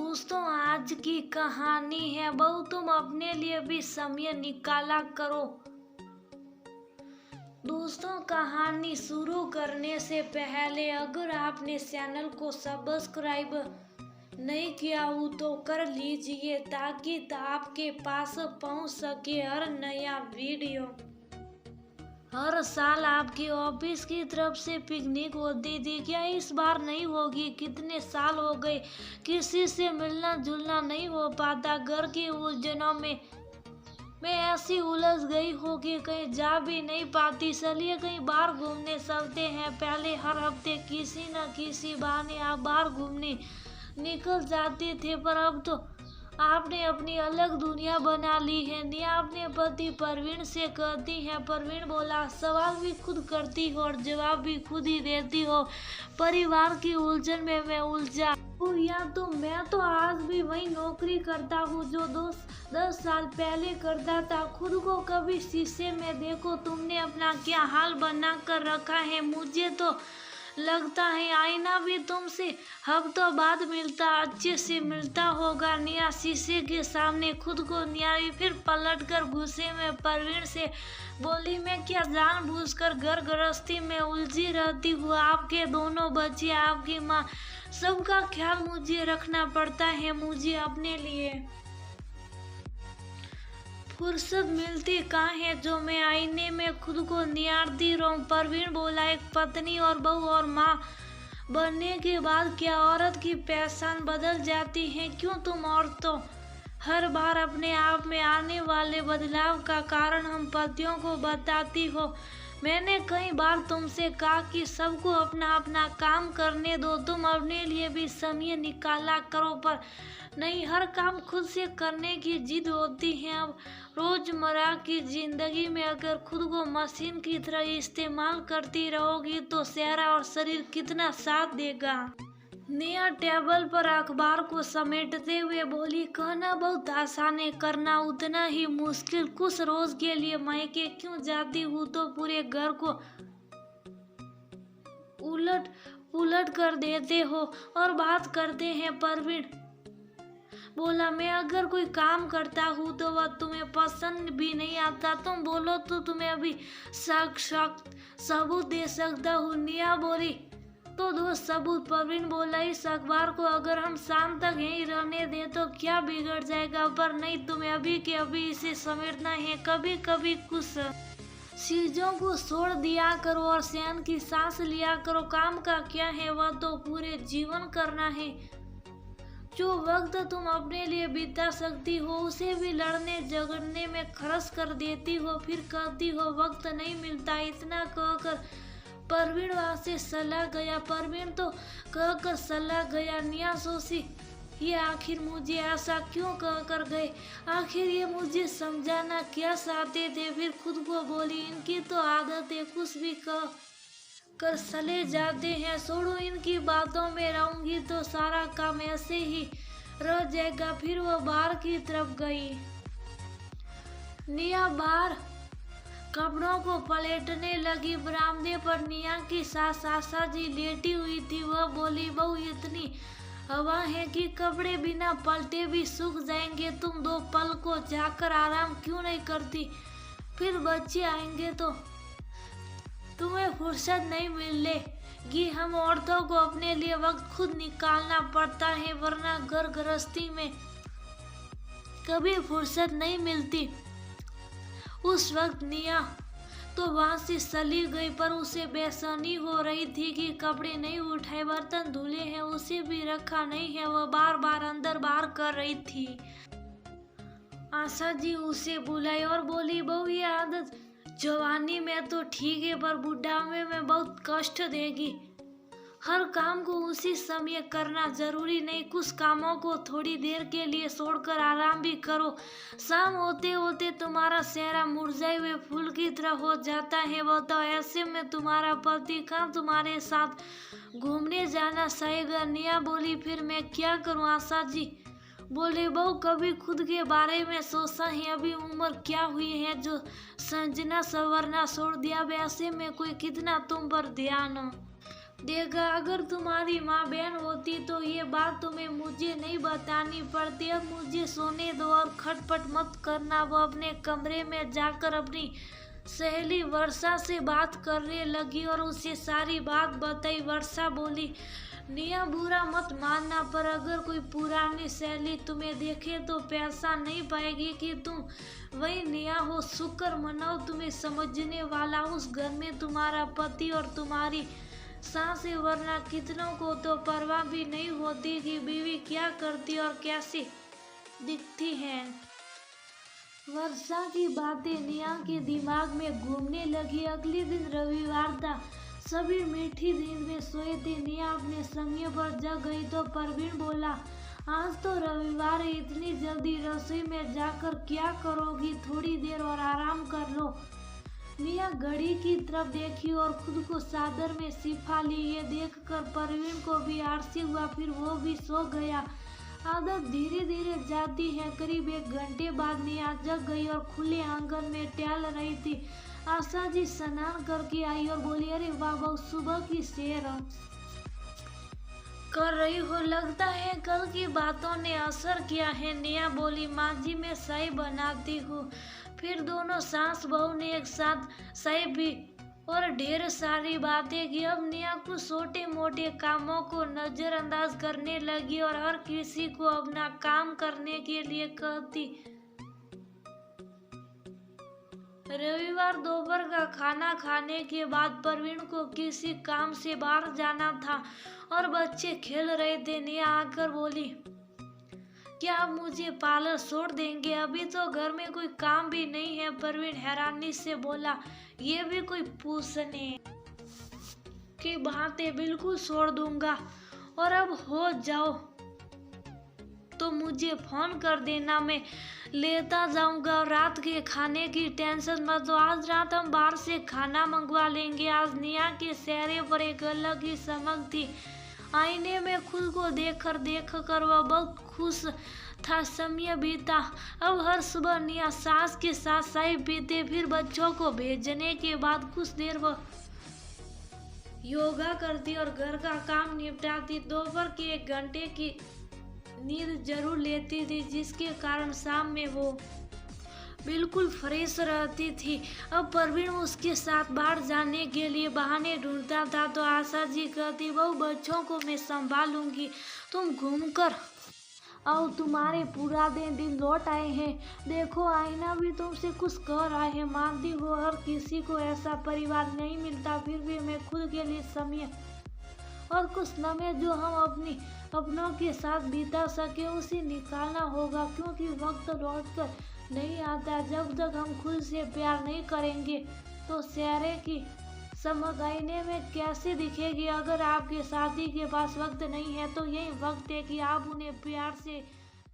दोस्तों, आज की कहानी है बहू तुम अपने लिए भी समय निकाला करो। दोस्तों, कहानी शुरू करने से पहले अगर आपने चैनल को सब्सक्राइब नहीं किया हो तो कर लीजिए ताकि आपके पास पहुंच सके हर नया वीडियो। हर साल आपके ऑफिस की तरफ से पिकनिक होती थी, क्या इस बार नहीं होगी? कितने साल हो गए किसी से मिलना जुलना नहीं हो पाता। घर की उलझनों में मैं ऐसी उलझ गई हूँ कि कहीं जा भी नहीं पाती। चलिए कहीं बाहर घूमने चलते हैं। पहले हर हफ्ते किसी न किसी बहाने आप बाहर घूमने निकल जाते थे, पर अब तो आपने अपनी अलग दुनिया बना ली है। निया अपने पति परवीन से कहती है। परवीन बोला, सवाल भी खुद करती हो और जवाब भी खुद ही देती हो। परिवार की उलझन में मैं उलझा हूँ। या तो मैं तो आज भी वही नौकरी करता हूँ जो 10 साल पहले करता था। खुद को कभी शीशे में देखो, तुमने अपना क्या हाल बना कर रखा है। मुझे तो लगता है आईना भी तुमसे हफ्तों बाद मिलता अच्छे से मिलता होगा। निया शीशे के सामने खुद को न्यायी फिर पलटकर गुस्से में परवीन से बोली, मैं क्या जानबूझकर घर गृहस्थी में उलझी रहती हूँ। आपके दोनों बच्चे, आपकी माँ, सबका ख्याल मुझे रखना पड़ता है। मुझे अपने लिए फुर्सत मिलती कहाँ है जो मैं आईने में खुद को निहारती रहूं। परवीन बोला, एक पत्नी और बहू और माँ बनने के बाद क्या औरत की पहचान बदल जाती है? क्यों तुम औरतों हर बार अपने आप में आने वाले बदलाव का कारण हम पतियों को बताती हो? मैंने कई बार तुमसे कहा कि सबको अपना अपना काम करने दो, तुम अपने लिए भी समय निकाला करो, पर नहीं, हर काम खुद से करने की जिद होती है। अब रोजमर्रा की जिंदगी में अगर खुद को मशीन की तरह इस्तेमाल करती रहोगी तो चेहरा और शरीर कितना साथ देगा। निया टेबल पर अखबार को समेटते हुए बोली, कहना बहुत आसान है, करना उतना ही मुश्किल। कुछ रोज के लिए मायके क्यों जाती हूँ तो पूरे घर को उलट पुलट कर देते हो और बात करते हैं। परवीन बोला, मैं अगर कोई काम करता हूँ तो वह तुम्हें पसंद भी नहीं आता। तुम बोलो तो तुम्हें अभी सबूत दे सकता हूँ। निया बोली, तो दो सबूत। परवीन बोला, इस अखबार को अगर हम शाम तक यहीं रहने दें तो क्या बिगड़ जाएगा? पर नहीं, तुम्हें अभी के अभी इसे समेटना है। कभी कभी कुछ चीजों को छोड़ दिया करो और चैन की सांस लिया करो। काम का क्या है, वह तो पूरे जीवन करना है। जो वक्त तुम अपने लिए बिता सकती हो उसे भी लड़ने झगड़ने में खर्च कर देती हो, फिर कहती हो वक्त नहीं मिलता। इतना कहकर परवीन वहां से चला गया। परवीन तो कहकर चला गया। निया सोची, ये आखिर मुझे ऐसा क्यों कहकर गए? आखिर ये मुझे समझाना क्या चाहते थे? फिर खुद को बोली, इनकी तो आदत है, कुछ भी कह कर चले जाते हैं। छोड़ो, इनकी बातों में रहूंगी तो सारा काम ऐसे ही रह जाएगा। फिर वो बाहर की तरफ गई। निया बाहर कपड़ों को पलटने लगी। बरामदे पर निया की सास आशा जी लेटी हुई थी। वह बोली, बहू, इतनी हवा है कि कपड़े बिना पलटे भी सूख जाएंगे। तुम 2 पल को जाकर आराम क्यों नहीं करती? फिर बच्चे आएंगे तो तुम्हें फुर्सत नहीं मिलेगी। हम औरतों को अपने लिए वक्त खुद निकालना पड़ता है, वरना घर गृहस्थी में कभी फुर्सत नहीं मिलती। उस वक्त निया तो वहां से चली गई, पर उसे बेचैनी हो रही थी कि कपड़े नहीं उठाए, बर्तन धुले हैं, उसे भी रखा नहीं है। वह बार बार अंदर बाहर कर रही थी। आशा जी उसे बुलाई और बोली, बहू, ये आदत जवानी में तो ठीक है, पर बुढ़ापे में बहुत कष्ट देगी। हर काम को उसी समय करना जरूरी नहीं। कुछ कामों को थोड़ी देर के लिए छोड़कर आराम भी करो। शाम होते होते तुम्हारा चेहरा मुरझाए हुए फूल की तरह हो जाता है। बताओ, ऐसे में तुम्हारा पति कहाँ तुम्हारे साथ घूमने जाना चाहेगा? निया बोली, फिर मैं क्या करूँ? आशा जी बोले, बहू, कभी खुद के बारे में सोचा है? अभी उम्र क्या हुई है जो संजना संवरना छोड़ दिया? वैसे में कोई कितना तुम पर ध्यान हो। देखा, अगर तुम्हारी माँ बहन होती तो ये बात तुम्हें मुझे नहीं बतानी पड़ती। अब मुझे सोने दो और खटपट मत करना। वो अपने कमरे में जाकर अपनी सहेली वर्षा से बात करने लगी और उसे सारी बात बताई। वर्षा बोली, निया बुरा मत मानना, पर अगर कोई पुरानी सहेली तुम्हें देखे तो पैसा नहीं पाएगी कि तुम वही निया हो। शुक्र मनाओ तुम्हें समझने वाला उस घर में तुम्हारा पति और तुम्हारी सास है, वरना कितनों को तो परवाह भी नहीं होती कि बीवी क्या करती और कैसी दिखती है। वर्षा की बातें निया के दिमाग में घूमने लगी। अगले दिन रविवार था। सभी मीठी नींद में सोए थे। निया अपने समय पर जग गई तो परवीन बोला, आज तो रविवार है, इतनी जल्दी रसोई में जाकर क्या करोगी? थोड़ी देर और आराम कर लो। निया घड़ी की तरफ देखी और खुद को चादर में छिपा ली। ये देखकर परवीन को भी आलसी हुआ, फिर वो भी सो गया। आदत धीरे धीरे जाती है। करीब 1 घंटे बाद निया जग गई और खुले आंगन में टहल रही थी। आशा जी स्नान करके आई और बोली, अरे वाह, बहुत सुबह की सैर कर रही हो, लगता है कल की बातों ने असर किया है। निया बोली, माँ जी मैं चाय बनाती हूँ। फिर दोनों सास बहू ने एक साथ चाय पी और ढेर सारी बातें की। अब निया कुछ छोटे मोटे कामों को नजरअंदाज करने लगी और हर किसी को अपना काम करने के लिए कहती। रविवार दोपहर का खाना खाने के बाद परवीन को किसी काम से बाहर जाना था और बच्चे खेल रहे थे। निया आकर बोली, क्या आप मुझे पार्लर छोड़ देंगे? अभी तो घर में कोई काम भी नहीं है। परवीन हैरानी से बोला, ये भी कोई पूछने की बात है, बिल्कुल छोड़ दूंगा। और अब हो जाओ तो मुझे फोन कर देना, मैं लेता जाऊंगा। रात के खाने की टेंशन मत लो, आज रात हम बाहर से खाना मंगवा लेंगे। आज निया के चेहरे पर एक अलग ही चमक थी। आईने में खुद को देख कर वह बहुत खुश था। समय बीता। अब हर सुबह निया सास के साथ चाय पीते, फिर बच्चों को भेजने के बाद कुछ देर वह योगा करती और घर का काम निपटाती। दोपहर के 1 घंटे की नींद जरूर लेती थी, जिसके कारण शाम में वो बिल्कुल फ्रेश रहती थी। अब परवीन उसके साथ बाहर जाने के लिए बहाने ढूंढता था तो आशा जी कहती, बहू बच्चों को मैं संभालूंगी, तुम घूमकर आओ। तुम्हारे पूरा दिन लौट आए हैं, देखो आईना भी तुमसे कुछ कह रहा है। मानती हो हर किसी को ऐसा परिवार नहीं मिलता, फिर भी मैं खुद के लिए समय और कुछ समय जो हम अपनों के साथ बिता सके उसे निकालना होगा, क्योंकि वक्त लौट कर नहीं आता। जब तक हम खुद से प्यार नहीं करेंगे तो चेहरे की चमक आईने में कैसे दिखेगी? अगर आपके साथी के पास वक्त नहीं है तो यही वक्त है कि आप उन्हें प्यार से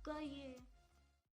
कहिए।